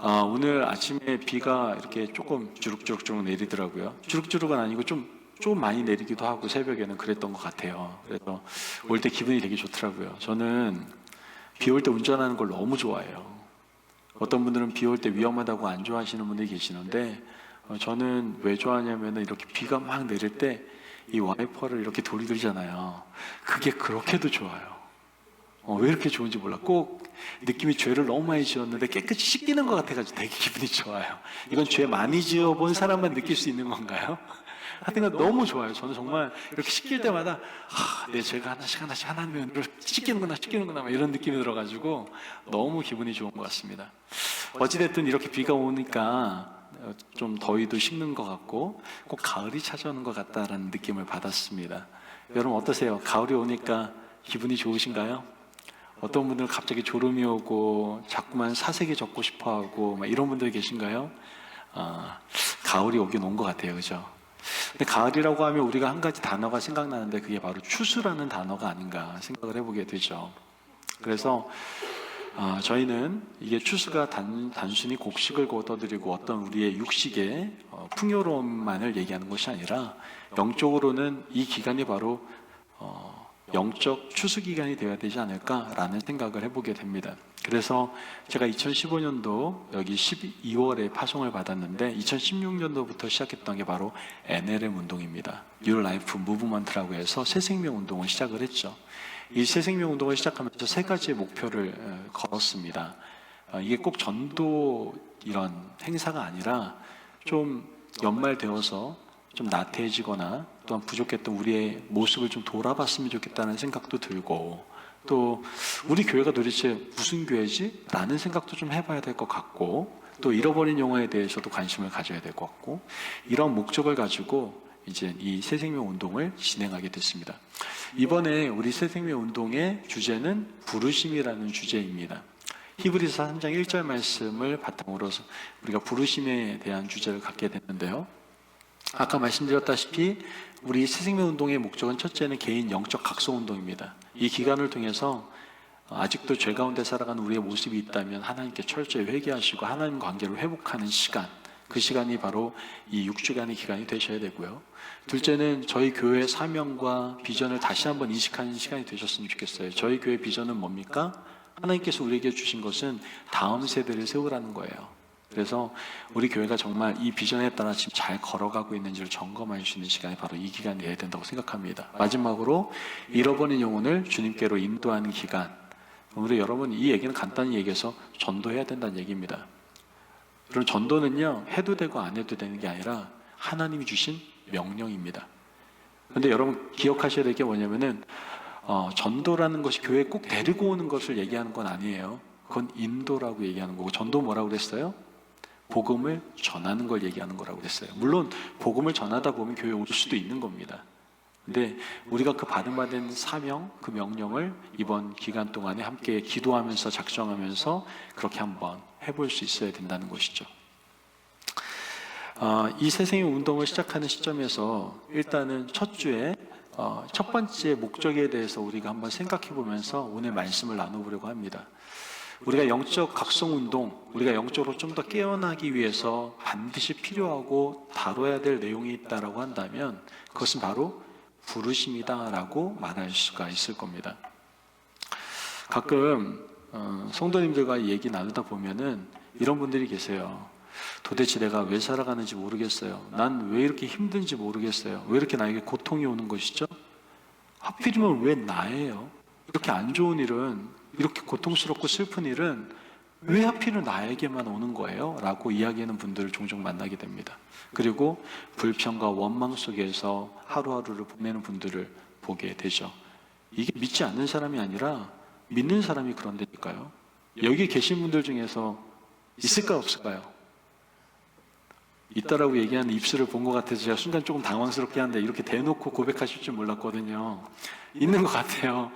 오늘 아침에 비가 이렇게 조금 주룩주룩 내리더라고요. 주룩주룩은 아니고 좀 많이 내리기도 하고 새벽에는 그랬던 것 같아요. 그래서 올 때 기분이 되게 좋더라고요. 저는 비 올 때 운전하는 걸 너무 좋아해요. 어떤 분들은 비 올 때 위험하다고 안 좋아하시는 분들이 계시는데 저는 왜 좋아하냐면 이렇게 비가 막 내릴 때 이 와이퍼를 이렇게 돌리잖아요. 그게 그렇게도 좋아요. 왜 이렇게 좋은지 몰라. 꼭 느낌이 죄를 너무 많이 지었는데 깨끗이 씻기는 것 같아가지고 되게 기분이 좋아요. 이건 죄 많이 지어본 사람만 느낄 수 있는 건가요? 하여튼 너무 좋아요. 저는 정말 이렇게 씻길 때마다 내 죄가 하나씩 하나님으로 씻기는구나 막 이런 느낌이 들어가지고 너무 기분이 좋은 것 같습니다. 어찌됐든 이렇게 비가 오니까 좀 더위도 식는 것 같고 꼭 가을이 찾아오는 것 같다라는 느낌을 받았습니다. 여러분 어떠세요? 가을이 오니까 기분이 좋으신가요? 어떤 분들은 갑자기 졸음이 오고 자꾸만 사색이 적고 싶어하고 막 이런 분들 계신가요? 가을이 오긴 온 것 같아요, 그죠? 근데 가을이라고 하면 우리가 한 가지 단어가 생각나는데 그게 바로 추수라는 단어가 아닌가 생각을 해보게 되죠. 그래서 저희는 이게 추수가 단순히 곡식을 거둬들이고 어떤 우리의 육식의 풍요로움만을 얘기하는 것이 아니라 영적으로는 이 기간이 바로 영적 추수 기간이 되어야 되지 않을까라는 생각을 해보게 됩니다. 그래서 제가 2015년도 여기 12월에 파송을 받았는데 2016년도부터 시작했던 게 바로 NLM 운동입니다. New Life Movement라고 해서 새생명 운동을 시작을 했죠. 이 새생명 운동을 시작하면서 세 가지의 목표를 걸었습니다. 이게 꼭 전도 이런 행사가 아니라 좀 연말되어서 좀 나태해지거나 또한 부족했던 우리의 모습을 좀 돌아봤으면 좋겠다는 생각도 들고 또 우리 교회가 도대체 무슨 교회지? 라는 생각도 좀 해봐야 될 것 같고 또 잃어버린 영혼에 대해서도 관심을 가져야 될 것 같고 이런 목적을 가지고 이제 이 새생명 운동을 진행하게 됐습니다. 이번에 우리 새생명 운동의 주제는 부르심이라는 주제입니다. 히브리서 3장 1절 말씀을 바탕으로 우리가 부르심에 대한 주제를 갖게 됐는데요. 아까 말씀드렸다시피 우리 새생명 운동의 목적은 첫째는 개인 영적 각성 운동입니다. 이 기간을 통해서 아직도 죄 가운데 살아가는 우리의 모습이 있다면 하나님께 철저히 회개하시고 하나님 관계를 회복하는 시간, 그 시간이 바로 이 6주간의 기간이 되셔야 되고요. 둘째는 저희 교회의 사명과 비전을 다시 한번 인식하는 시간이 되셨으면 좋겠어요. 저희 교회 비전은 뭡니까? 하나님께서 우리에게 주신 것은 다음 세대를 세우라는 거예요. 그래서 우리 교회가 정말 이 비전에 따라 지금 잘 걸어가고 있는지를 점검할 수 있는 시간이 바로 이 기간이 되어야 된다고 생각합니다. 마지막으로 잃어버린 영혼을 주님께로 인도하는 기간. 우리 여러분 이 얘기는 간단히 얘기해서 전도해야 된다는 얘기입니다. 그럼 전도는요 해도 되고 안 해도 되는 게 아니라 하나님이 주신 명령입니다. 그런데 여러분 기억하셔야 될 게 뭐냐면은 전도라는 것이 교회에 꼭 데리고 오는 것을 얘기하는 건 아니에요. 그건 인도라고 얘기하는 거고 전도 뭐라고 그랬어요? 복음을 전하는 걸 얘기하는 거라고 그랬어요. 물론 복음을 전하다 보면 교회에 올 수도 있는 겁니다. 근데 우리가 그 받은 사명, 그 명령을 이번 기간 동안에 함께 기도하면서 작정하면서 그렇게 한번 해볼 수 있어야 된다는 것이죠. 이 새생명 운동을 시작하는 시점에서 일단은 첫 주에 첫 번째 목적에 대해서 우리가 한번 생각해 보면서 오늘 말씀을 나눠보려고 합니다. 우리가 영적 각성 운동, 우리가 영적으로 좀 더 깨어나기 위해서 반드시 필요하고 다뤄야 될 내용이 있다라고 한다면 그것은 바로 부르심이다라고 말할 수가 있을 겁니다. 가끔 성도님들과 얘기 나누다 보면은 이런 분들이 계세요. 도대체 내가 왜 살아가는지 모르겠어요. 난 왜 이렇게 힘든지 모르겠어요. 왜 이렇게 나에게 고통이 오는 것이죠? 하필이면 왜 나예요? 이렇게 안 좋은 일은, 이렇게 고통스럽고 슬픈 일은 왜 하필은 나에게만 오는 거예요? 라고 이야기하는 분들을 종종 만나게 됩니다. 그리고 불평과 원망 속에서 하루하루를 보내는 분들을 보게 되죠. 이게 믿지 않는 사람이 아니라 믿는 사람이 그런다니까요. 여기 계신 분들 중에서 있을까요, 없을까요? 있다라고 얘기하는 입술을 본 것 같아서 제가 순간 조금 당황스럽게 하는데 이렇게 대놓고 고백하실 줄 몰랐거든요. 있는 것 같아요.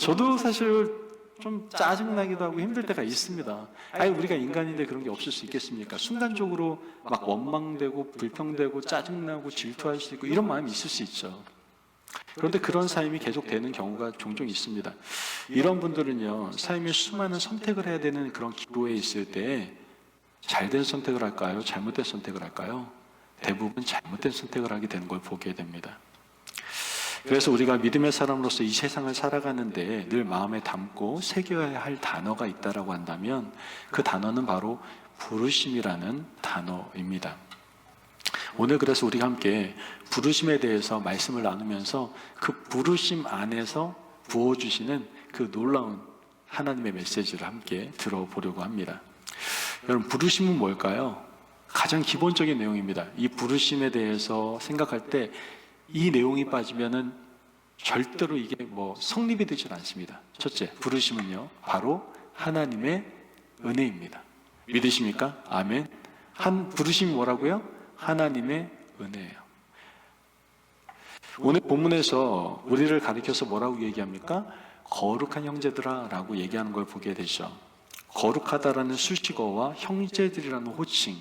저도 사실 좀 짜증나기도 하고 힘들 때가 있습니다. 아니 우리가 인간인데 그런 게 없을 수 있겠습니까? 순간적으로 막 원망되고 불평되고 짜증나고 질투할 수 있고 이런 마음이 있을 수 있죠. 그런데 그런 삶이 계속되는 경우가 종종 있습니다. 이런 분들은요 삶의 수많은 선택을 해야 되는 그런 기로에 있을 때 잘된 선택을 할까요? 잘못된 선택을 할까요? 대부분 잘못된 선택을 하게 되는 걸 보게 됩니다. 그래서 우리가 믿음의 사람으로서 이 세상을 살아가는데 늘 마음에 담고 새겨야 할 단어가 있다라고 한다면 그 단어는 바로 부르심이라는 단어입니다. 오늘 그래서 우리가 함께 부르심에 대해서 말씀을 나누면서 그 부르심 안에서 부어주시는 그 놀라운 하나님의 메시지를 함께 들어보려고 합니다. 여러분, 부르심은 뭘까요? 가장 기본적인 내용입니다. 이 부르심에 대해서 생각할 때 이 내용이 빠지면은 절대로 이게 성립이 되질 않습니다. 첫째, 부르심은요, 바로 하나님의 은혜입니다. 믿으십니까? 아멘. 부르심이 뭐라고요? 하나님의 은혜예요. 오늘 본문에서 우리를 가리켜서 뭐라고 얘기합니까? 거룩한 형제들아 라고 얘기하는 걸 보게 되죠. 거룩하다라는 수식어와 형제들이라는 호칭,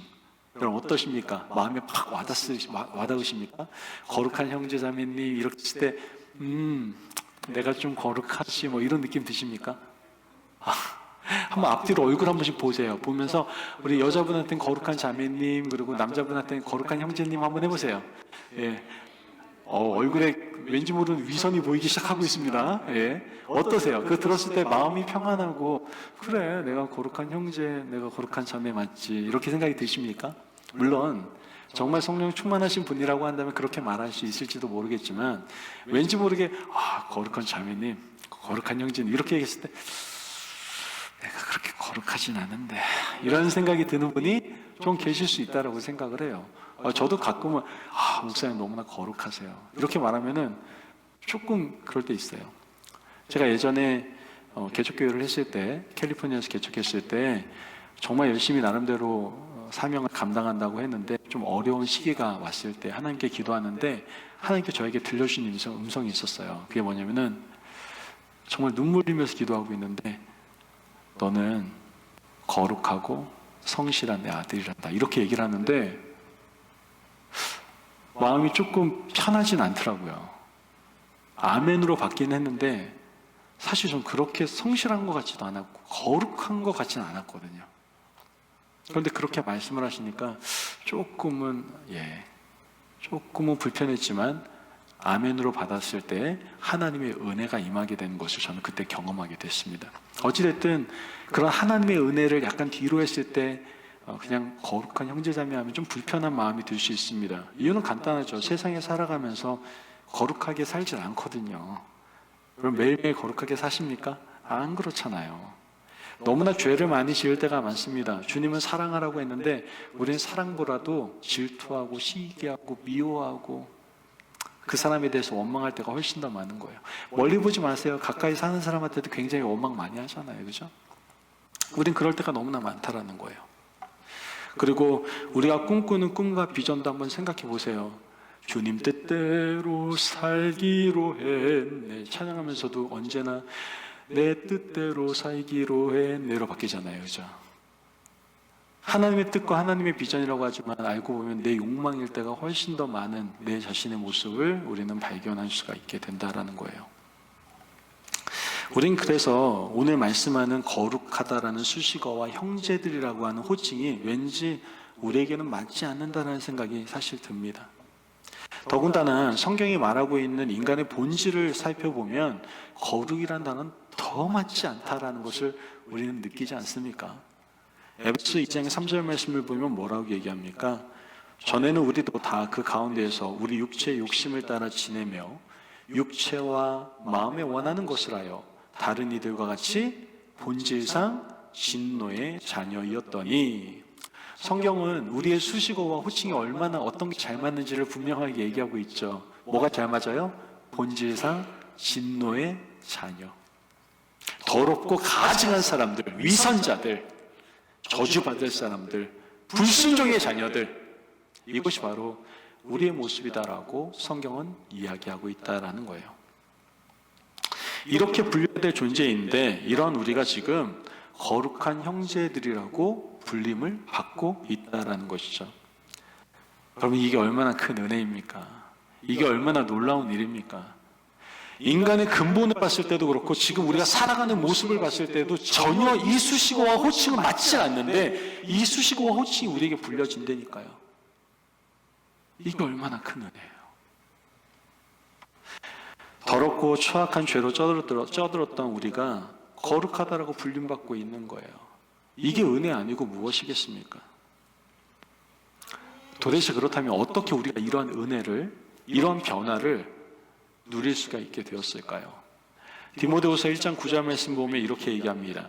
여러분 어떠십니까? 마음에 팍 와닿으십니까? 거룩한 형제 자매님 이렇게 했을 때 내가 좀 거룩하지 이런 느낌 드십니까? 한번 앞뒤로 얼굴 한 번씩 보세요. 보면서 우리 여자분한테는 거룩한 자매님, 그리고 남자분한테는 거룩한 형제님 한번 해보세요. 예. 얼굴에 왠지 모르는 위선이 보이기 시작하고 있습니다. 예. 어떠세요? 그거 들었을 때 마음이 평안하고, 그래, 내가 거룩한 형제, 내가 거룩한 자매 맞지, 이렇게 생각이 드십니까? 물론 정말 성령 충만하신 분이라고 한다면 그렇게 말할 수 있을지도 모르겠지만, 왠지 모르게 거룩한 자매님, 거룩한 형제님 이렇게 얘기했을 때 내가 그렇게 거룩하진 않은데, 이런 생각이 드는 분이 좀 계실 수 있다라고 생각을 해요. 저도 가끔은 목사님 너무나 거룩하세요 이렇게 말하면은 조금 그럴 때 있어요. 제가 예전에 개척교회를 했을 때, 캘리포니아에서 개척했을 때 정말 열심히 나름대로 사명을 감당한다고 했는데, 좀 어려운 시기가 왔을 때 하나님께 기도하는데 하나님께 저에게 들려주신 음성이 있었어요. 그게 뭐냐면은, 정말 눈물 흘리면서 기도하고 있는데, 너는 거룩하고 성실한 내 아들이란다, 이렇게 얘기를 하는데 마음이 조금 편하진 않더라고요. 아멘으로 받긴 했는데 사실 좀 그렇게 성실한 것 같지도 않았고 거룩한 것 같지는 않았거든요. 그런데 그렇게 말씀을 하시니까 조금은 불편했지만 아멘으로 받았을 때 하나님의 은혜가 임하게 되는 것을 저는 그때 경험하게 됐습니다. 어찌됐든 그런 하나님의 은혜를 약간 뒤로 했을 때 그냥 거룩한 형제자매 하면 좀 불편한 마음이 들 수 있습니다. 이유는 간단하죠. 세상에 살아가면서 거룩하게 살질 않거든요. 그럼 매일매일 거룩하게 사십니까? 안 그렇잖아요. 너무나 죄를 많이 지을 때가 많습니다. 주님은 사랑하라고 했는데 우리는 사랑보다도 질투하고 시기하고 미워하고 그 사람에 대해서 원망할 때가 훨씬 더 많은 거예요. 멀리 보지 마세요. 가까이 사는 사람한테도 굉장히 원망 많이 하잖아요. 그죠? 우린 그럴 때가 너무나 많다라는 거예요. 그리고 우리가 꿈꾸는 꿈과 비전도 한번 생각해 보세요. 주님 뜻대로 살기로 했네, 찬양하면서도 언제나 내 뜻대로 살기로 했네로 바뀌잖아요. 그죠? 하나님의 뜻과 하나님의 비전이라고 하지만 알고 보면 내 욕망일 때가 훨씬 더 많은 내 자신의 모습을 우리는 발견할 수가 있게 된다라는 거예요. 우린 그래서 오늘 말씀하는 거룩하다라는 수식어와 형제들이라고 하는 호칭이 왠지 우리에게는 맞지 않는다는 생각이 사실 듭니다. 더군다나 성경이 말하고 있는 인간의 본질을 살펴보면 거룩이라는 단어는 더 맞지 않다라는 것을 우리는 느끼지 않습니까? 에베소 2장 3절 말씀을 보면 뭐라고 얘기합니까? 전에는 우리도 다 그 가운데에서 우리 육체의 욕심을 따라 지내며 육체와 마음에 원하는 것을 하여 다른 이들과 같이 본질상 진노의 자녀이었더니, 성경은 우리의 수식어와 호칭이 얼마나 어떤 게 잘 맞는지를 분명하게 얘기하고 있죠. 뭐가 잘 맞아요? 본질상 진노의 자녀, 더럽고 가증한 사람들, 위선자들, 저주받을 사람들, 불순종의 자녀들, 이것이 바로 우리의 모습이다라고 성경은 이야기하고 있다라는 거예요. 이렇게 분류될 존재인데 이런 우리가 지금 거룩한 형제들이라고 불림을 받고 있다라는 것이죠. 여러분, 이게 얼마나 큰 은혜입니까? 이게 얼마나 놀라운 일입니까? 인간의 근본을 봤을 때도 그렇고 지금 우리가 살아가는 모습을 봤을 때도 전혀 이 수식어와 호칭은 맞지 않는데 이 수식어와 호칭이 우리에게 불려진다니까요. 이게 얼마나 큰 은혜예요. 더럽고 추악한 죄로 쩌들었던 우리가 거룩하다라고 불림받고 있는 거예요. 이게 은혜 아니고 무엇이겠습니까? 도대체 그렇다면 어떻게 우리가 이러한 은혜를, 이러한 변화를 누릴 수가 있게 되었을까요? 디모데후서 1장 9절 말씀 보면 이렇게 얘기합니다.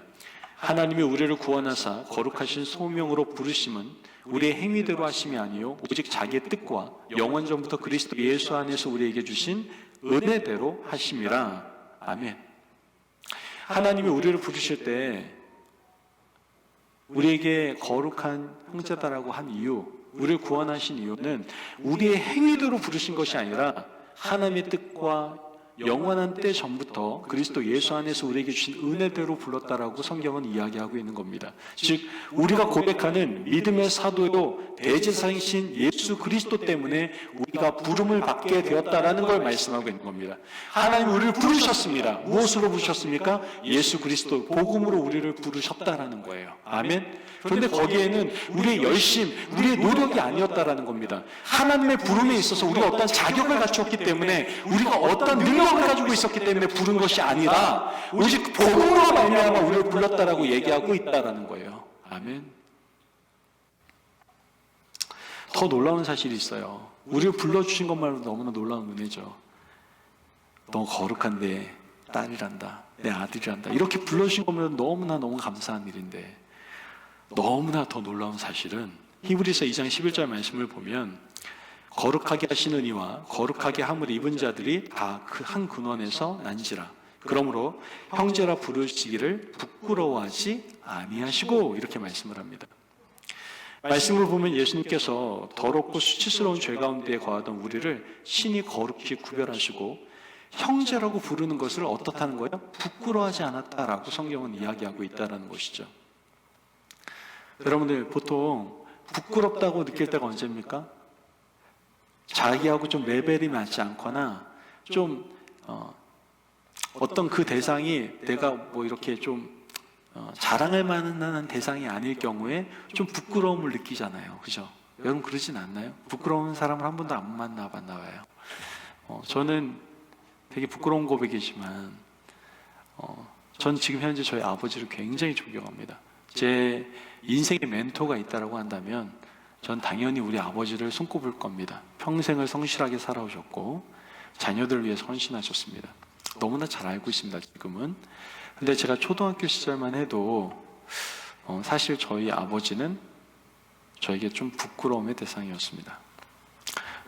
하나님이 우리를 구원하사 거룩하신 소명으로 부르심은 우리의 행위대로 하심이 아니요 오직 자기의 뜻과 영원 전부터 그리스도 예수 안에서 우리에게 주신 은혜대로 하심이라. 아멘. 하나님이 우리를 부르실 때 우리에게 거룩한 형제다라고 한 이유, 우리를 구원하신 이유는 우리의 행위대로 부르신 것이 아니라 하나님의 뜻과 영원한 때 전부터 그리스도 예수 안에서 우리에게 주신 은혜대로 불렀다라고 성경은 이야기하고 있는 겁니다. 즉 우리가 고백하는 믿음의 사도요 대제사장이신 예수 그리스도 때문에 우리가 부름을 받게 되었다라는 걸 말씀하고 있는 겁니다. 하나님 우리를 부르셨습니다. 무엇으로 부르셨습니까? 예수 그리스도 복음으로 우리를 부르셨다라는 거예요. 아멘. 그런데 거기에는 우리의 열심, 우리의 노력이 아니었다라는 겁니다. 하나님의 부름에 있어서 우리가 어떤 자격을 갖추었기 때문에, 우리가 어떤 능력을 가지고 있었기 때문에 부른 것이 아니라 오직 복음으로 말미암아 우리를 불렀다라고 얘기하고 있다라는 거예요. 아멘. 더 놀라운 사실이 있어요. 우리를 불러주신 것만으로 너무나 놀라운 은혜죠. 너 거룩한 내 딸이란다, 내 아들이란다, 이렇게 불러주신 것만 너무나 감사한 일인데, 너무나 더 놀라운 사실은 히브리서 2장 11절 말씀을 보면 거룩하게 하시는 이와 거룩하게 함을 입은 자들이 다 그 한 근원에서 난지라. 그러므로 형제라 부르시기를 부끄러워하지 아니하시고, 이렇게 말씀을 합니다. 말씀을 보면 예수님께서 더럽고 수치스러운 죄 가운데 거하던 우리를 신이 거룩히 구별하시고 형제라고 부르는 것을 어떻다는 거예요? 부끄러워하지 않았다라고 성경은 이야기하고 있다는 것이죠. 여러분들 보통 부끄럽다고 느낄 때가 언제입니까? 자기하고 좀 레벨이 맞지 않거나 좀 어떤 그 대상이 내가 뭐 이렇게 좀 자랑할 만한 대상이 아닐 경우에 좀 부끄러움을 느끼잖아요. 그죠? 여러분 그러진 않나요? 부끄러운 사람을 한 번도 안 만나봤나 봐요. 저는 되게 부끄러운 고백이지만 전 지금 현재 저희 아버지를 굉장히 존경합니다. 제 인생의 멘토가 있다라고 한다면 전 당연히 우리 아버지를 손꼽을 겁니다. 평생을 성실하게 살아오셨고 자녀들을 위해서 헌신하셨습니다. 너무나 잘 알고 있습니다, 지금은. 근데 제가 초등학교 시절만 해도 사실 저희 아버지는 저에게 좀 부끄러움의 대상이었습니다.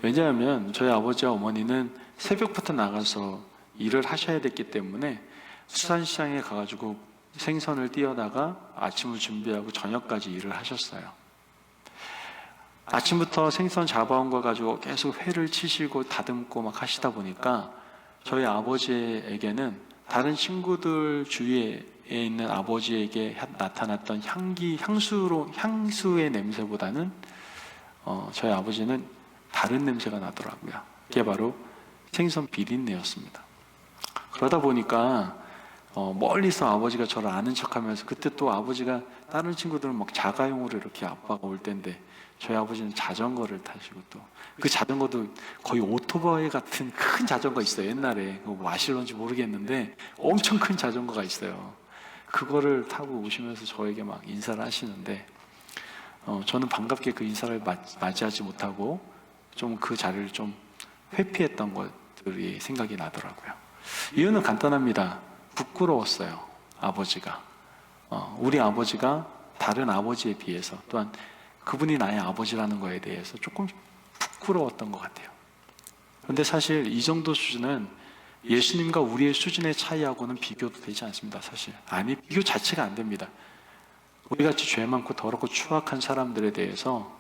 왜냐하면 저희 아버지와 어머니는 새벽부터 나가서 일을 하셔야 됐기 때문에 수산시장에 가가지고 생선을 띄어다가 아침을 준비하고 저녁까지 일을 하셨어요. 아침부터 생선 잡아온 거 가지고 계속 회를 치시고 다듬고 막 하시다 보니까 저희 아버지에게는 다른 친구들 주위에 있는 아버지에게 나타났던 향수의 냄새보다는 저희 아버지는 다른 냄새가 나더라고요. 그게 바로 생선 비린내였습니다. 그러다 보니까 멀리서 아버지가 저를 아는 척하면서, 그때 또 아버지가 다른 친구들은 막 자가용으로 이렇게 아빠가 올 때인데 저희 아버지는 자전거를 타시고, 또 그 자전거도 거의 오토바이 같은 큰 자전거 있어요. 옛날에 뭐 아실런지 모르겠는데 엄청 큰 자전거가 있어요. 그거를 타고 오시면서 저에게 막 인사를 하시는데 저는 반갑게 그 인사를 맞이하지 못하고 좀 그 자리를 좀 회피했던 것들이 생각이 나더라고요. 이유는 간단합니다. 부끄러웠어요. 아버지가 우리 아버지가 다른 아버지에 비해서, 또한 그분이 나의 아버지라는 거에 대해서 조금 부끄러웠던 것 같아요. 그런데 사실 이 정도 수준은 예수님과 우리의 수준의 차이하고는 비교도 되지 않습니다. 사실 비교 자체가 안 됩니다. 우리같이 죄 많고 더럽고 추악한 사람들에 대해서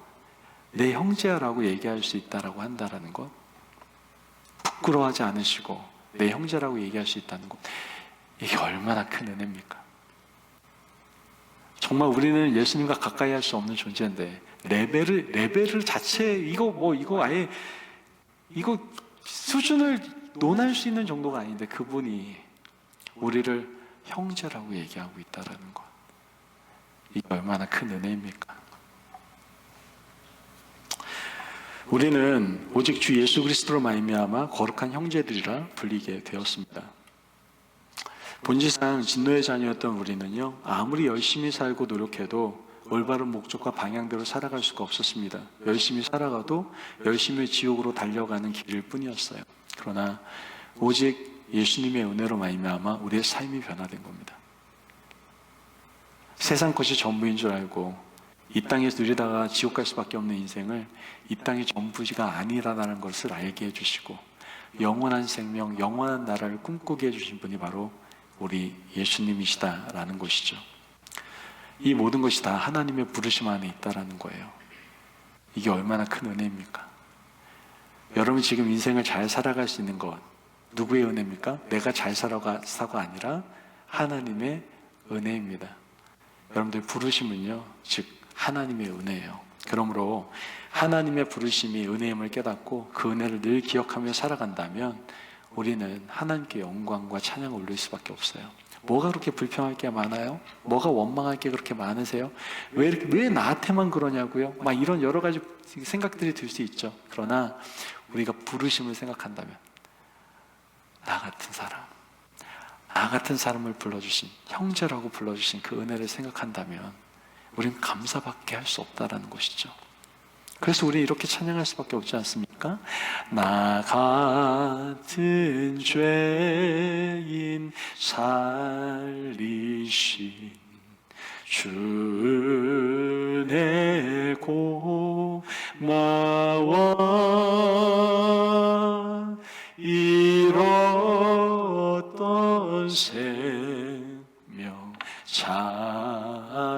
내 형제라고 얘기할 수 있다라고 한다라는 것, 부끄러워하지 않으시고 내 형제라고 얘기할 수 있다는 것, 이게 얼마나 큰 은혜입니까? 정말 우리는 예수님과 가까이 할 수 없는 존재인데 레벨을 자체 이거 수준을 논할 수 있는 정도가 아닌데 그분이 우리를 형제라고 얘기하고 있다라는 것, 이게 얼마나 큰 은혜입니까? 우리는 오직 주 예수 그리스도로 말미암아 거룩한 형제들이라 불리게 되었습니다. 본질상 진노의 자녀였던 우리는요, 아무리 열심히 살고 노력해도 올바른 목적과 방향대로 살아갈 수가 없었습니다. 열심히 살아가도 열심히 지옥으로 달려가는 길일 뿐이었어요. 그러나 오직 예수님의 은혜로 말미암아 우리의 삶이 변화된 겁니다. 세상 것이 전부인 줄 알고 이 땅에서 누리다가 지옥 갈 수밖에 없는 인생을 이 땅의 전부지가 아니라는 것을 알게 해주시고 영원한 생명, 영원한 나라를 꿈꾸게 해주신 분이 바로 우리 예수님이시다라는 것이죠. 이 모든 것이 다 하나님의 부르심 안에 있다라는 거예요. 이게 얼마나 큰 은혜입니까? 여러분 지금 인생을 잘 살아갈 수 있는 것, 누구의 은혜입니까? 내가 잘 살아가서가 아니라 하나님의 은혜입니다. 여러분들 부르심은요, 즉 하나님의 은혜예요. 그러므로 하나님의 부르심이 은혜임을 깨닫고 그 은혜를 늘 기억하며 살아간다면 우리는 하나님께 영광과 찬양을 올릴 수밖에 없어요. 뭐가 그렇게 불평할 게 많아요? 뭐가 원망할 게 그렇게 많으세요? 왜 나한테만 그러냐고요? 막 이런 여러 가지 생각들이 들 수 있죠. 그러나 우리가 부르심을 생각한다면 나 같은 사람을 불러주신, 형제라고 불러주신 그 은혜를 생각한다면 우리는 감사밖에 할 수 없다라는 것이죠. 그래서 우리 이렇게 찬양할 수밖에 없지 않습니까? 나 같은 죄인 살리신 주의 고마워 잃었던 생명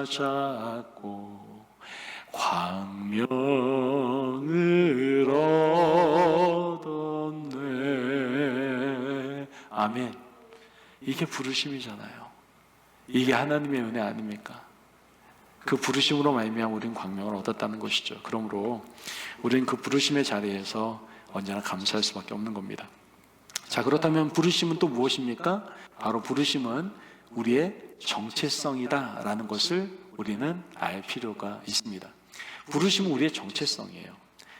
찾았고 광명을 얻었네. 아멘. 이게 부르심이잖아요. 이게 하나님의 은혜 아닙니까? 그 부르심으로 말미암아 우리는 광명을 얻었다는 것이죠. 그러므로 우리는 그 부르심의 자리에서 언제나 감사할 수밖에 없는 겁니다. 자, 그렇다면 부르심은 또 무엇입니까? 바로 부르심은 우리의 정체성이다라는 것을 우리는 알 필요가 있습니다. 부르심은 우리의 정체성이에요.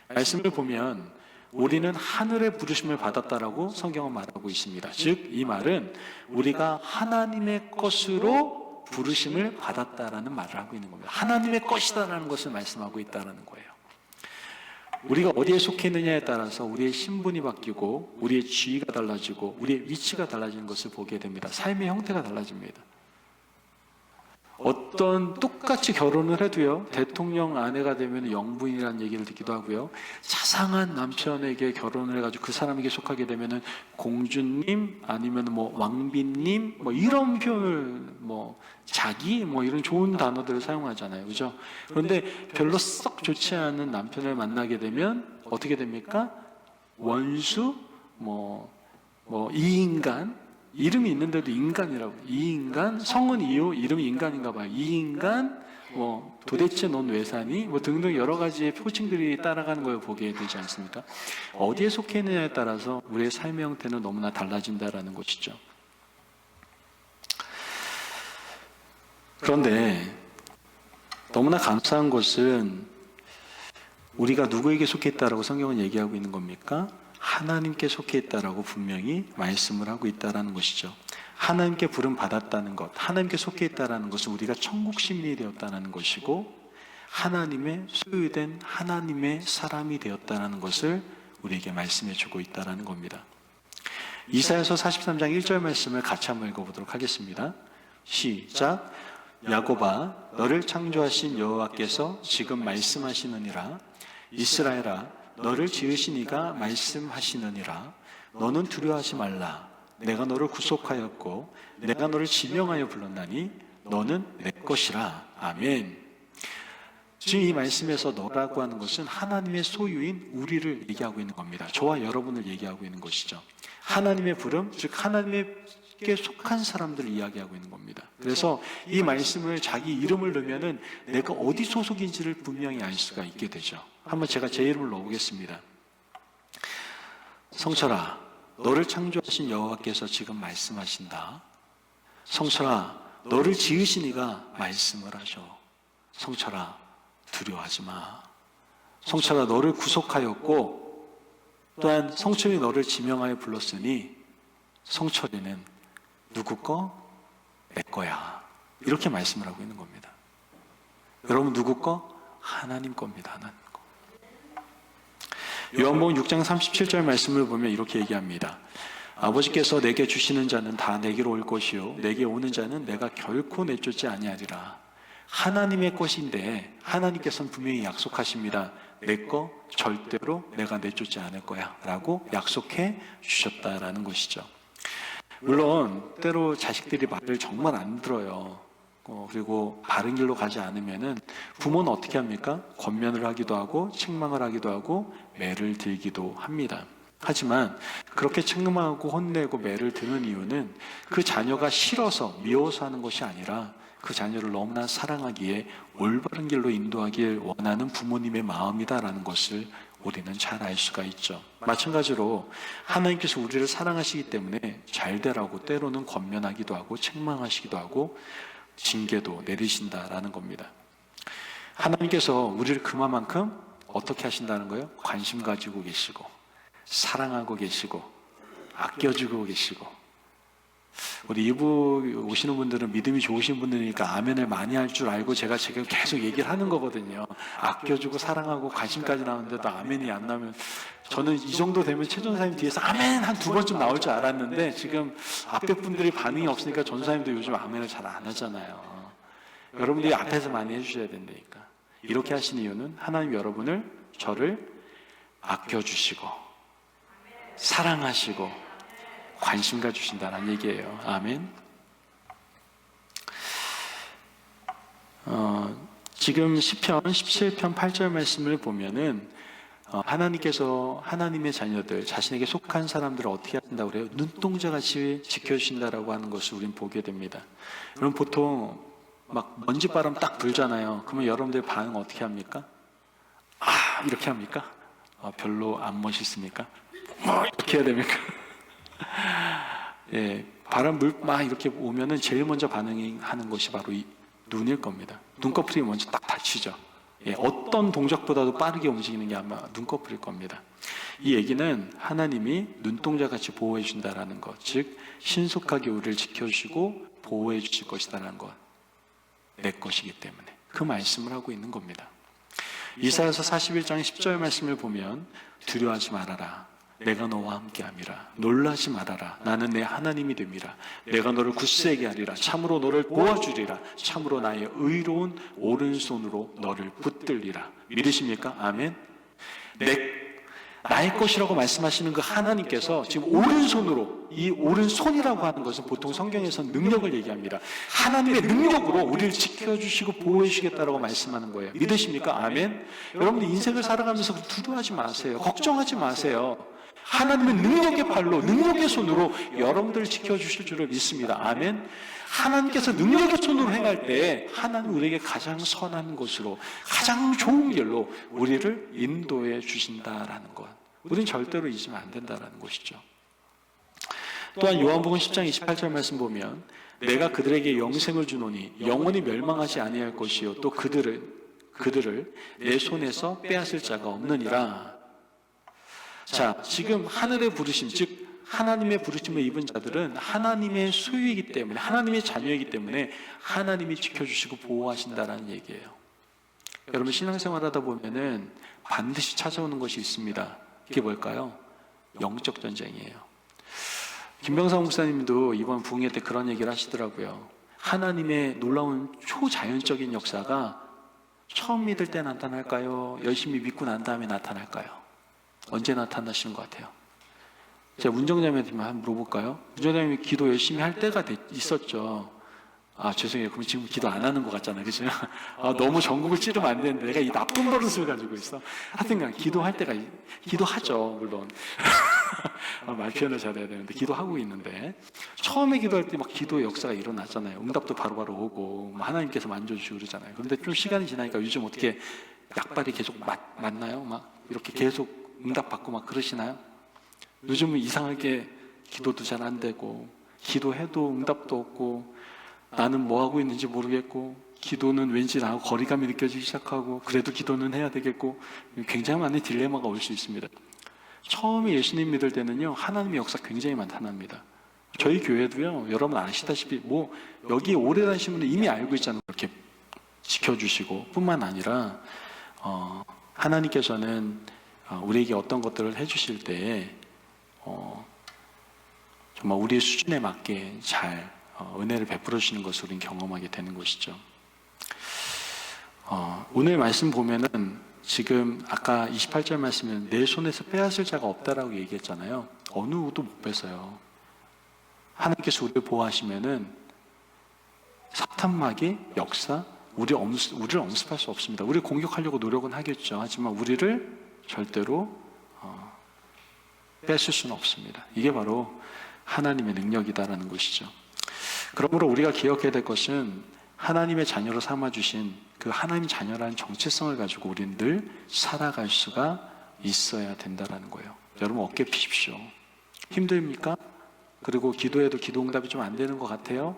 말씀을 보면 우리는 하늘의 부르심을 받았다라고 성경은 말하고 있습니다. 즉, 이 말은 우리가 하나님의 것으로 부르심을 받았다라는 말을 하고 있는 겁니다. 하나님의 것이다라는 것을 말씀하고 있다는 거예요. 우리가 어디에 속해 있느냐에 따라서 우리의 신분이 바뀌고 우리의 지위가 달라지고 우리의 위치가 달라지는 것을 보게 됩니다. 삶의 형태가 달라집니다. 어떤 똑같이 결혼을 해도요, 대통령 아내가 되면 영부인이라는 얘기를 듣기도 하고요, 자상한 남편에게 결혼을 해가지고 그 사람에게 속하게 되면은 공주님 아니면 뭐 왕비님 뭐 이런 표현을 자기 뭐 이런 좋은 단어들을 사용하잖아요, 그죠? 그런데 별로 썩 좋지 않은 남편을 만나게 되면 어떻게 됩니까? 원수 이인간, 이름이 있는데도 인간이라고. 이인간, 성은 이요, 이름이 인간인가 봐요. 이인간, 도대체 넌 왜 사니? 등등 여러 가지의 표징들이 따라가는 걸 보게 되지 않습니까? 어디에 속해 있느냐에 따라서 우리의 삶의 형태는 너무나 달라진다라는 것이죠. 그런데 너무나 감사한 것은 우리가 누구에게 속해 있다라고 성경은 얘기하고 있는 겁니까? 하나님께 속해 있다라고 분명히 말씀을 하고 있다라는 것이죠. 하나님께 부름 받았다는 것, 하나님께 속해 있다라는 것은 우리가 천국 시민이 되었다는 것이고 하나님의 소유된 하나님의 사람이 되었다는 것을 우리에게 말씀해 주고 있다라는 겁니다. 이사야서 43장 1절 말씀을 같이 한번 읽어보도록 하겠습니다. 시작. 야곱아, 너를 창조하신 여호와께서 지금 말씀하시느니라. 이스라엘아, 너를 지으신 이가 말씀하시느니라. 너는 두려워하지 말라. 내가 너를 구속하였고 내가 너를 지명하여 불렀나니 너는 내 것이라. 아멘. 지금 이 말씀에서 너라고 하는 것은 하나님의 소유인 우리를 얘기하고 있는 겁니다. 저와 여러분을 얘기하고 있는 것이죠. 하나님의 부름, 즉 하나님께 속한 사람들을 이야기하고 있는 겁니다. 그래서 이 말씀을 자기 이름을 넣으면은 내가 어디 소속인지를 분명히 알 수가 있게 되죠. 한번 제가 제 이름을 넣어보겠습니다. 성철아, 너를 창조하신 여호와께서 지금 말씀하신다. 성철아, 너를 지으신 이가 말씀을 하셔. 성철아, 두려워하지 마. 성철아, 너를 구속하였고 또한 성철이 너를 지명하여 불렀으니 성철이는 누구 거? 내 거야. 이렇게 말씀을 하고 있는 겁니다. 여러분, 누구 거? 하나님 겁니다. 하나님 거. 요한복음 6장 37절 말씀을 보면 이렇게 얘기합니다. 아버지께서 내게 주시는 자는 다 내게로 올 것이요 내게 오는 자는 내가 결코 내쫓지 아니하리라. 하나님의 것인데 하나님께서는 분명히 약속하십니다. 내 거 절대로 내가 내쫓지 않을 거야 라고 약속해 주셨다라는 것이죠. 물론 때로 자식들이 말을 정말 안 들어요. 그리고 바른 길로 가지 않으면은 부모는 어떻게 합니까? 권면을 하기도 하고 책망을 하기도 하고 매를 들기도 합니다. 하지만 그렇게 책망하고 혼내고 매를 드는 이유는 그 자녀가 싫어서 미워서 하는 것이 아니라 그 자녀를 너무나 사랑하기에 올바른 길로 인도하길 원하는 부모님의 마음이다라는 것을 우리는 잘 알 수가 있죠. 마찬가지로 하나님께서 우리를 사랑하시기 때문에 잘 되라고 때로는 권면하기도 하고 책망하시기도 하고 징계도 내리신다라는 겁니다. 하나님께서 우리를 그만큼 어떻게 하신다는 거예요? 관심 가지고 계시고 사랑하고 계시고 아껴주고 계시고. 우리 2부 오시는 분들은 믿음이 좋으신 분들이니까 아멘을 많이 할 줄 알고 제가 지금 계속 얘기를 하는 거거든요. 아껴주고 사랑하고 관심까지 나오는데도 아멘이 안 나오면 저는 이 정도 되면 최 전사님 뒤에서 아멘 한 2번쯤 나올 줄 알았는데 지금 앞에 분들이 반응이 없으니까 전사님도 요즘 아멘을 잘 안 하잖아요. 여러분들이 앞에서 많이 해주셔야 된다니까. 이렇게 하신 이유는 하나님 여러분을 저를 아껴주시고 사랑하시고 관심 가주신다는 얘기예요. 아멘. 지금 시편 17편 8절 말씀을 보면은 하나님께서 하나님의 자녀들, 자신에게 속한 사람들을 어떻게 하신다고 그래요? 눈동자같이 지켜주신다라고 하는 것을 우리는 보게 됩니다. 그럼 보통 막 먼지바람 딱 불잖아요. 그러면 여러분들 반응 어떻게 합니까? 이렇게 합니까? 별로 안 멋있습니까? 이렇게 해야 됩니까? 예, 바람 물 막 이렇게 오면은 제일 먼저 반응하는 것이 바로 이 눈일 겁니다. 눈꺼풀이 먼저 딱 닫히죠. 예, 어떤 동작보다도 빠르게 움직이는 게 아마 눈꺼풀일 겁니다. 이 얘기는 하나님이 눈동자같이 보호해 준다라는 것, 즉 신속하게 우리를 지켜주시고 보호해 주실 것이다라는 것, 내 것이기 때문에 그 말씀을 하고 있는 겁니다. 이사야서 41장 10절 말씀을 보면 두려워하지 말아라. 내가 너와 함께함이라. 놀라지 말아라. 나는 내 하나님이 됨이라. 내가 너를 굳세게 하리라. 참으로 너를 도와주리라. 참으로 나의 의로운 오른손으로 너를 붙들리라. 믿으십니까? 아멘. 나의 것이라고 말씀하시는 그 하나님께서 지금 오른손으로, 이 오른손이라고 하는 것은 보통 성경에서는 능력을 얘기합니다. 하나님의 능력으로 우리를 지켜주시고 보호해 주시겠다라고 말씀하는 거예요. 믿으십니까? 아멘. 여러분들 인생을 살아가면서 두려워하지 마세요. 걱정하지 마세요. 하나님의 능력의 발로, 능력의 손으로 여러분들을 지켜주실 줄을 믿습니다. 아멘. 하나님께서 능력의 손으로 행할 때 하나님 우리에게 가장 선한 것으로, 가장 좋은 길로 우리를 인도해 주신다라는 것, 우리는 절대로 잊으면 안 된다라는 것이죠. 또한 요한복음 10장 28절 말씀 보면 내가 그들에게 영생을 주노니 영원히 멸망하지 아니할 것이요 또 그들을 내 손에서 빼앗을 자가 없느니라. 자, 지금 하늘의 부르심, 즉 하나님의 부르심을 입은 자들은 하나님의 소유이기 때문에, 하나님의 자녀이기 때문에 하나님이 지켜주시고 보호하신다라는 얘기예요. 여러분 신앙생활하다 보면은 반드시 찾아오는 것이 있습니다. 그게 뭘까요? 영적 전쟁이에요. 김병상 목사님도 이번 부흥회 때 그런 얘기를 하시더라고요. 하나님의 놀라운 초자연적인 역사가 처음 믿을 때 나타날까요? 열심히 믿고 난 다음에 나타날까요? 언제 나타나시는 것 같아요? 제가 문정자님한테 한번 물어볼까요? 문정자님이 기도 열심히 할 때가 있었죠. 죄송해요. 그럼 지금 기도 안 하는 것 같잖아요. 그죠? 너무 전국을 찌르면 안 되는데 내가 이 나쁜 버릇을 가지고 있어. 하여튼간 기도할 때가, 기도하죠. 물론. 말 표현을 잘해야 되는데 기도하고 있는데 처음에 기도할 때 막 기도 역사가 일어나잖아요. 응답도 바로바로 오고 하나님께서 만져주시고 그러잖아요. 그런데 좀 시간이 지나니까 요즘 어떻게 약발이 계속 맞나요? 막 이렇게 계속 응답받고 막 그러시나요? 요즘은 이상하게 기도도 잘 안 되고, 기도해도 응답도 없고, 나는 뭐 하고 있는지 모르겠고, 기도는 왠지 나하고 거리감이 느껴지기 시작하고, 그래도 기도는 해야 되겠고, 굉장히 많은 딜레마가 올 수 있습니다. 처음에 예수님 믿을 때는요, 하나님의 역사 굉장히 나타납니다. 저희 교회도요, 여러분 아시다시피 여기 오래 다니신 분은 이미 알고 있잖아요. 그렇게 지켜주시고 뿐만 아니라 하나님께서는 우리에게 어떤 것들을 해주실 때 정말 우리의 수준에 맞게 잘 은혜를 베풀어 주시는 것을 우리는 경험하게 되는 것이죠. 오늘 말씀 보면은 지금 아까 28절 말씀은 내 손에서 빼앗을 자가 없다라고 얘기했잖아요. 어느 누구도 못 뺏어요. 하나님께서 우리를 보호하시면은 사탄마귀 역사 우리를 엄습할 수 없습니다. 우리를 공격하려고 노력은 하겠죠. 하지만 우리를 절대로 뺏을 수는 없습니다. 이게 바로 하나님의 능력이다라는 것이죠. 그러므로 우리가 기억해야 될 것은 하나님의 자녀로 삼아주신 그 하나님 자녀라는 정체성을 가지고 우리는 늘 살아갈 수가 있어야 된다라는 거예요. 여러분 어깨 피십시오. 힘듭니까? 그리고 기도해도 기도 응답이 좀 안 되는 것 같아요.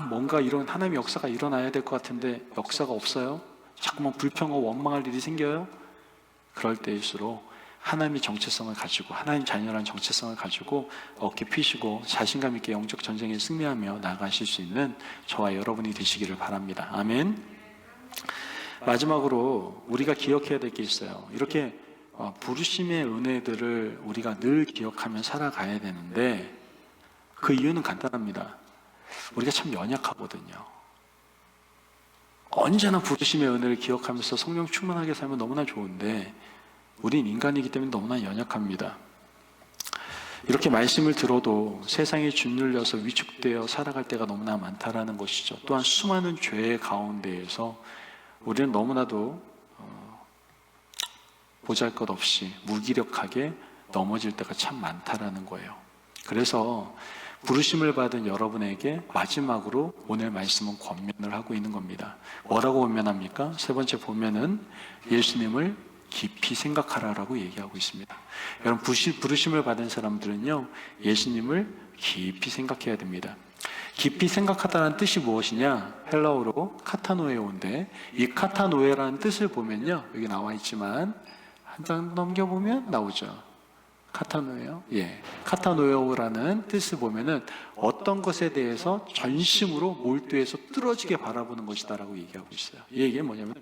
뭔가 이런 하나님의 역사가 일어나야 될 것 같은데 역사가 없어요. 자꾸만 불평하고 원망할 일이 생겨요. 그럴 때일수록 하나님의 정체성을 가지고 하나님 자녀라는 정체성을 가지고 어깨 피시고 자신감 있게 영적 전쟁에 승리하며 나아가실 수 있는 저와 여러분이 되시기를 바랍니다. 아멘. 마지막으로 우리가 기억해야 될 게 있어요. 이렇게 부르심의 은혜들을 우리가 늘 기억하며 살아가야 되는데 그 이유는 간단합니다. 우리가 참 연약하거든요. 언제나 부르심의 은혜를 기억하면서 성령 충만하게 살면 너무나 좋은데 우린 인간이기 때문에 너무나 연약합니다. 이렇게 말씀을 들어도 세상에 짓눌려서 위축되어 살아갈 때가 너무나 많다라는 것이죠. 또한 수많은 죄의 가운데에서 우리는 너무나도 보잘것없이 무기력하게 넘어질 때가 참 많다라는 거예요. 그래서 부르심을 받은 여러분에게 마지막으로 오늘 말씀은 권면을 하고 있는 겁니다. 뭐라고 권면합니까? 세 번째 보면은 예수님을 깊이 생각하라라고 얘기하고 있습니다. 여러분 부르심을 받은 사람들은요 예수님을 깊이 생각해야 됩니다. 깊이 생각하다는 뜻이 무엇이냐? 헬라어로 카타노에오인데 이 카타노에라는 뜻을 보면요 여기 나와 있지만 한 장 넘겨보면 나오죠. 카타노에오. 카타노에오라는 뜻을 보면은 어떤 것에 대해서 전심으로 몰두해서 뚫어지게 바라보는 것이다라고 얘기하고 있어요. 이 얘기는 뭐냐면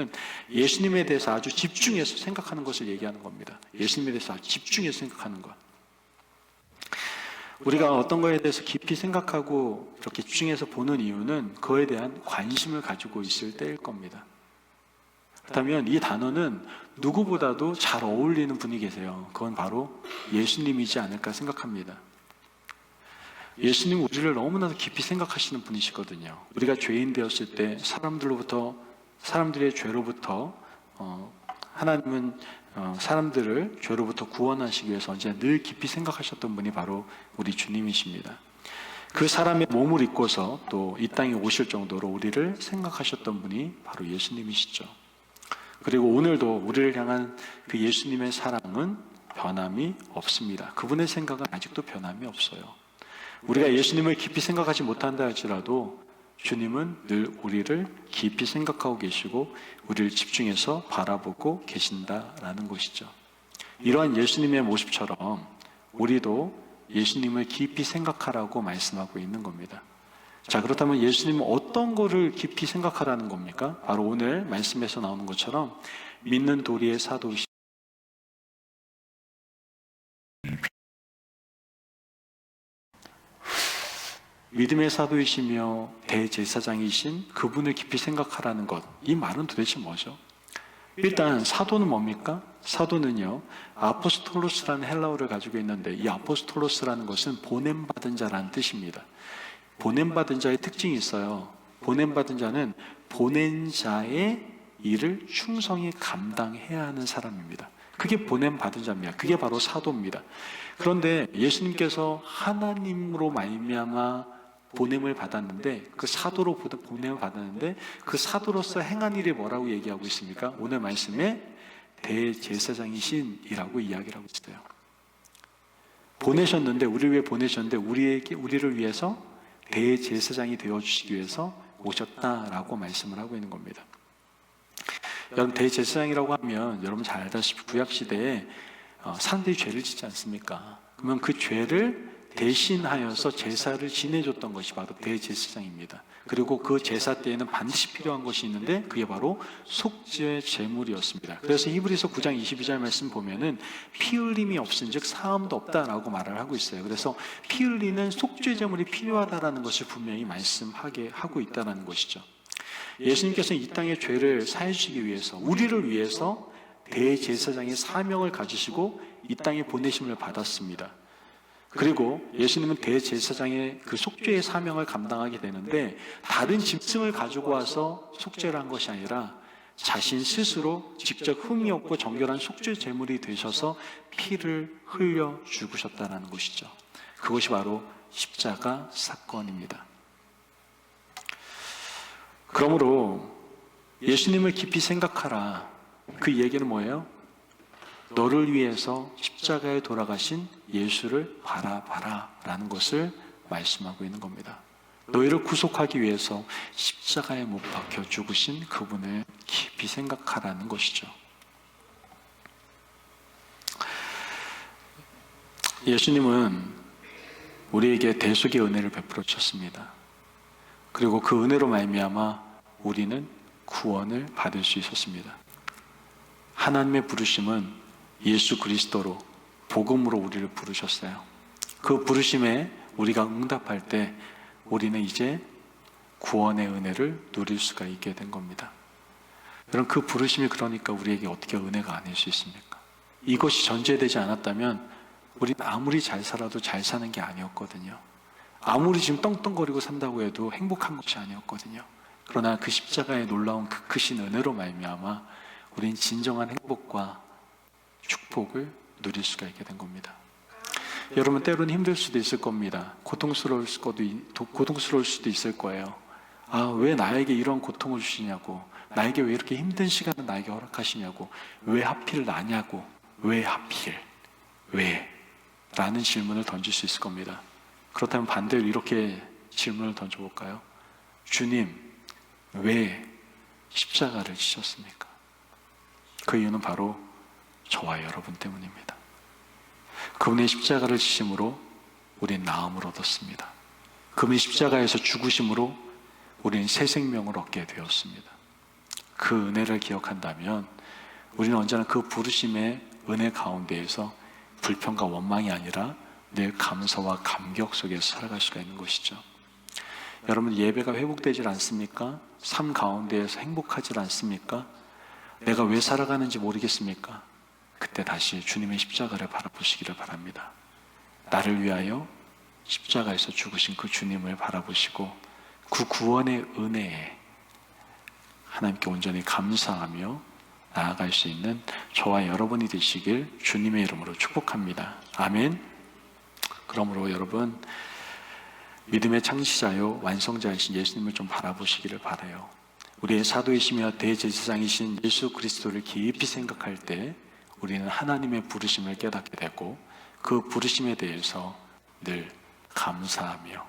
예수님에 대해서 아주 집중해서 생각하는 것을 얘기하는 겁니다. 예수님에 대해서 아주 집중해서 생각하는 것. 우리가 어떤 거에 대해서 깊이 생각하고 이렇게 집중해서 보는 이유는 그에 대한 관심을 가지고 있을 때일 겁니다. 그렇다면 이 단어는 누구보다도 잘 어울리는 분이 계세요. 그건 바로 예수님이지 않을까 생각합니다. 예수님 우리를 너무나도 깊이 생각하시는 분이시거든요. 우리가 죄인 되었을 때 사람들의 죄로부터 하나님은 사람들을 죄로부터 구원하시기 위해서 언제나 늘 깊이 생각하셨던 분이 바로 우리 주님이십니다. 그 사람의 몸을 입고서 또 이 땅에 오실 정도로 우리를 생각하셨던 분이 바로 예수님이시죠. 그리고 오늘도 우리를 향한 그 예수님의 사랑은 변함이 없습니다. 그분의 생각은 아직도 변함이 없어요. 우리가 예수님을 깊이 생각하지 못한다 할지라도 주님은 늘 우리를 깊이 생각하고 계시고 우리를 집중해서 바라보고 계신다라는 것이죠. 이러한 예수님의 모습처럼 우리도 예수님을 깊이 생각하라고 말씀하고 있는 겁니다. 자, 그렇다면 예수님은 어떤 거를 깊이 생각하라는 겁니까? 바로 오늘 말씀에서 나오는 것처럼 믿는 도리의 사도이신 믿음의 사도이시며 대제사장이신 그분을 깊이 생각하라는 것. 이 말은 도대체 뭐죠? 일단 사도는 뭡니까? 사도는요 아포스톨로스라는 헬라어를 가지고 있는데 이 아포스톨로스라는 것은 보냄받은 자라는 뜻입니다. 보냄받은 자의 특징이 있어요. 보냄받은 자는 보낸 자의 일을 충성히 감당해야 하는 사람입니다. 그게 보냄받은 자입니다. 그게 바로 사도입니다. 그런데 예수님께서 하나님으로 말미암아 보냄을 받았는데 그 사도로 보냄을 받았는데 그 사도로서 행한 일이 뭐라고 얘기하고 있습니까? 오늘 말씀에 대제사장이신이라고 이야기를 하고 있어요. 보내셨는데, 우리를 위해 보내셨는데 우리를 위해서 대제사장이 되어주시기 위해서 오셨다라고 말씀을 하고 있는 겁니다. 여러분, 대제사장이라고 하면 여러분 잘 알다시피 구약시대에 사람들이 죄를 짓지 않습니까? 그러면 그 죄를 대신하여서 제사를 지내줬던 것이 바로 대제사장입니다. 그리고 그 제사 때에는 반드시 필요한 것이 있는데 그게 바로 속죄 제물이었습니다. 그래서 히브리서 9장 22절 말씀 보면은 피 흘림이 없은즉 사함도 없다라고 말을 하고 있어요. 그래서 피 흘리는 속죄 제물이 필요하다라는 것을 분명히 말씀하게 하고 있다는 것이죠. 예수님께서는 이 땅의 죄를 사해 주시기 위해서, 우리를 위해서 대제사장의 사명을 가지시고 이 땅에 보내심을 받았습니다. 그리고 예수님은 대제사장의 그 속죄의 사명을 감당하게 되는데, 다른 짐승을 가지고 와서 속죄를 한 것이 아니라 자신 스스로 직접 흠이 없고 정결한 속죄 제물이 되셔서 피를 흘려 죽으셨다는 것이죠. 그것이 바로 십자가 사건입니다. 그러므로 예수님을 깊이 생각하라. 그 얘기는 뭐예요? 너를 위해서 십자가에 돌아가신 예수를 바라봐라 라는 것을 말씀하고 있는 겁니다. 너희를 구속하기 위해서 십자가에 못 박혀 죽으신 그분을 깊이 생각하라는 것이죠. 예수님은 우리에게 대속의 은혜를 베풀어 주셨습니다. 그리고 그 은혜로 말미암아 우리는 구원을 받을 수 있었습니다. 하나님의 부르심은 예수 그리스도로, 복음으로 우리를 부르셨어요. 그 부르심에 우리가 응답할 때 우리는 이제 구원의 은혜를 누릴 수가 있게 된 겁니다. 여러분, 그 부르심이 그러니까 우리에게 어떻게 은혜가 아닐 수 있습니까? 이것이 전제되지 않았다면 우리는 아무리 잘 살아도 잘 사는 게 아니었거든요. 아무리 지금 떵떵거리고 산다고 해도 행복한 것이 아니었거든요. 그러나 그 십자가의 놀라운 그 크신 은혜로 말미암아 우리는 진정한 행복과 축복을 누릴 수가 있게 된 겁니다. 여러분, 때로는 힘들 수도 있을 겁니다. 고통스러울 수도 있을 거예요. 왜 나에게 이런 고통을 주시냐고, 나에게 왜 이렇게 힘든 시간을 나에게 허락하시냐고, 왜 하필 나냐고, 왜 하필, 왜? 라는 질문을 던질 수 있을 겁니다. 그렇다면 반대로 이렇게 질문을 던져볼까요? 주님, 왜 십자가를 지셨습니까? 그 이유는 바로 저와 여러분 때문입니다. 그분의 십자가를 지심으로 우리는 나음을 얻었습니다. 그분의 십자가에서 죽으심으로 우리는 새 생명을 얻게 되었습니다. 그 은혜를 기억한다면 우리는 언제나 그 부르심의 은혜 가운데에서 불평과 원망이 아니라 늘 감사와 감격 속에서 살아갈 수가 있는 것이죠. 여러분, 예배가 회복되질 않습니까? 삶 가운데에서 행복하질 않습니까? 내가 왜 살아가는지 모르겠습니까? 그때 다시 주님의 십자가를 바라보시기를 바랍니다. 나를 위하여 십자가에서 죽으신 그 주님을 바라보시고 그 구원의 은혜에 하나님께 온전히 감사하며 나아갈 수 있는 저와 여러분이 되시길 주님의 이름으로 축복합니다. 아멘. 그러므로 여러분, 믿음의 창시자요 완성자이신 예수님을 좀 바라보시기를 바라요. 우리의 사도이시며 대제사장이신 예수 그리스도를 깊이 생각할 때 우리는 하나님의 부르심을 깨닫게 되고 그 부르심에 대해서 늘 감사하며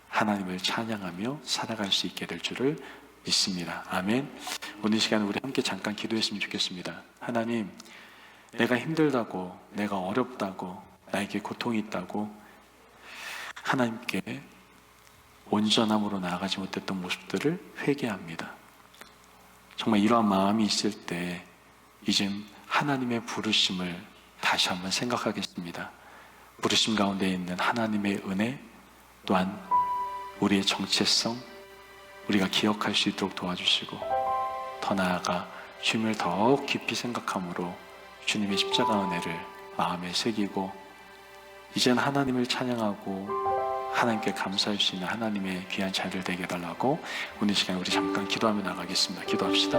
하나님을 찬양하며 살아갈 수 있게 될 줄을 믿습니다. 아멘. 오늘 시간 우리 함께 잠깐 기도했으면 좋겠습니다. 하나님, 내가 힘들다고, 내가 어렵다고, 나에게 고통이 있다고 하나님께 온전함으로 나아가지 못했던 모습들을 회개합니다. 정말 이러한 마음이 있을 때 이젠 하나님의 부르심을 다시 한번 생각하겠습니다. 부르심 가운데 있는 하나님의 은혜, 또한 우리의 정체성, 우리가 기억할 수 있도록 도와주시고 더 나아가 주님을 더욱 깊이 생각함으로 주님의 십자가 은혜를 마음에 새기고 이젠 하나님을 찬양하고 하나님께 감사할 수 있는 하나님의 귀한 자리를 되게 해달라고 오늘 시간 우리 잠깐 기도하며 나가겠습니다. 기도합시다.